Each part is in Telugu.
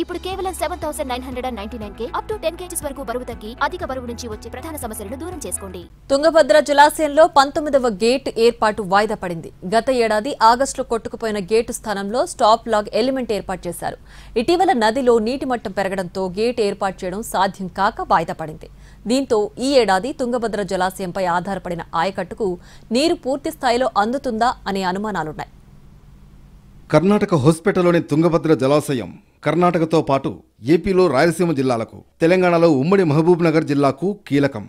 ఇప్పుడు కేవలం 7,999 అప్ టు 10 kgs వరకు బరువు తగ్గి అధిక బరువు నుంచి వచ్చే ప్రధాన సమస్యలను దూరం చేసుకోండి. తుంగభద్ర జలాశయంలో 19వ గేట్ ఏర్పాటు వాయిదా పడింది. గత ఏడాది ఆగస్టులో కొట్టుకుపోయిన గేటు స్థానంలో స్టాప్ లాగ్ ఎలిమెంట్ ఏర్పాటు చేశారు. ఇటీవల నదిలో నీటి మట్టం పెరగడంతో గేట్ ఏర్పాటు చేయడం సాధ్యం కాక వాయిదా పడింది. దీంతో ఈ ఏడాది తుంగభద్ర జలాశయంపై ఆధారపడిన ఆయకట్టుకు నీరు పూర్తి స్థాయిలో అందుతుందా అనే అనుమానాలున్నాయి. కర్ణాటక హోస్పేటలోని తుంగభద్ర జలాశయం కర్ణాటకతో పాటు ఏపీలో రాయలసీమ జిల్లాలకు, తెలంగాణలో ఉమ్మడి మహబూబ్ నగర్ జిల్లాకు కీలకం.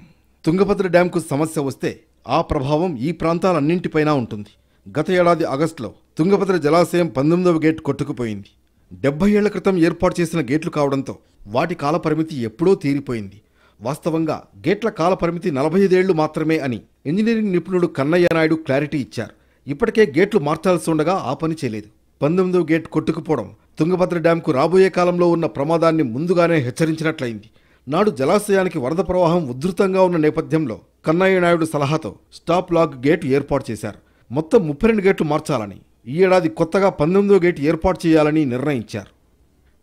తుంగభద్ర డ్యాంకు సమస్య వస్తే ఆ ప్రభావం ఈ ప్రాంతాలన్నింటిపైనా ఉంటుంది. గత ఏడాది ఆగస్టులో తుంగభద్ర జలాశయం 19వ గేట్ కొట్టుకుపోయింది. 70 ఏళ్ల క్రితం ఏర్పాటు చేసిన గేట్లు కావడంతో వాటి కాలపరిమితి ఎప్పుడో తీరిపోయింది. వాస్తవంగా గేట్ల కాలపరిమితి 45 ఏళ్లు మాత్రమే అని ఇంజనీరింగ్ నిపుణుడు కన్నయ్య నాయుడు క్లారిటీ ఇచ్చారు. ఇప్పటికే గేట్లు మార్చాల్సి ఉండగా ఆ పని చేయలేదు. 19వ గేట్ కొట్టుకుపోవడం తుంగభద్ర డ్యాంకు రాబోయే కాలంలో ఉన్న ప్రమాదాన్ని ముందుగానే హెచ్చరించినట్లయింది. నాడు జలాశయానికి వరద ప్రవాహం ఉధృతంగా ఉన్న నేపథ్యంలో కన్నయ్య నాయుడు సలహాతో స్టాప్ లాగ్ గేటు ఏర్పాటు చేశారు. మొత్తం 32 గేట్లు మార్చాలని, ఈ ఏడాది కొత్తగా 19వ గేటు ఏర్పాటు చేయాలని నిర్ణయించారు.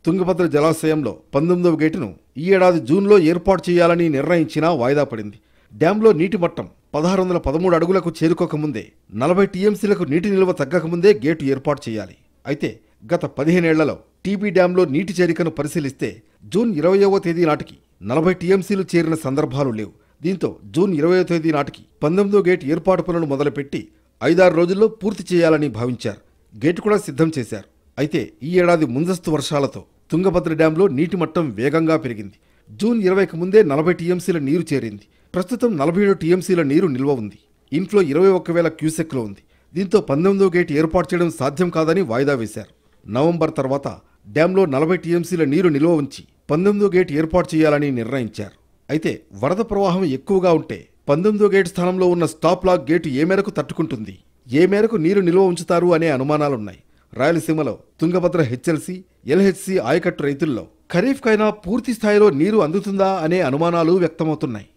తుంగభద్ర జలాశయంలో 19వ గేటును ఈ ఏడాది జూన్లో ఏర్పాటు చేయాలని నిర్ణయించినా వాయిదా పడింది. డ్యాంలో నీటి మట్టం 1613 అడుగులకు చేరుకోకముందే, 40 టీఎంసీలకు నీటి నిల్వ తగ్గకముందే గేటు ఏర్పాటు చేయాలి. అయితే గత 15 ఏళ్లలో టీబీ డ్యాంలో నీటి చేరికను పరిశీలిస్తే జూన్ 20వ తేదీ నాటికి 40 టీఎంసీలు చేరిన సందర్భాలు లేవు. దీంతో జూన్ 20వ తేదీ నాటికి 19వ గేటు ఏర్పాటు పనులు మొదలుపెట్టి 5-6 రోజుల్లో పూర్తి చేయాలని భావించారు. గేటు కూడా సిద్ధం చేశారు. అయితే ఈ ఏడాది ముందస్తు వర్షాలతో తుంగభద్ర డ్యాంలో నీటి మట్టం వేగంగా పెరిగింది. జూన్ 20కి ముందే 40 టీఎంసీల నీరు చేరింది. ప్రస్తుతం 47 టీఎంసీల నీరు నిల్వ ఉంది. ఇన్ఫ్లో 21,000 క్యూసెక్లు ఉంది. దీంతో 19వ గేటు ఏర్పాటు చేయడం సాధ్యం కాదని వాయిదా వేశారు. నవంబర్ తర్వాత డ్యాంలో 40 టీఎంసీల నీరు నిల్వ ఉంచి 19వ గేటు ఏర్పాటు చేయాలని నిర్ణయించారు. అయితే వరద ప్రవాహం ఎక్కువగా ఉంటే 19వ గేటు స్థానంలో ఉన్న స్టాప్ లాగ్ గేటు ఏ మేరకు తట్టుకుంటుంది, ఏ మేరకు నీరు నిల్వ ఉంచుతారు అనే అనుమానాలున్నాయి. రాయలసీమలో తుంగభద్ర హెచ్ఎల్సీ, ఎల్హెచ్సీ ఆయకట్టు రైతుల్లో ఖరీఫ్కైనా పూర్తి స్థాయిలో నీరు అందుతుందా అనే అనుమానాలు వ్యక్తమవుతున్నాయి.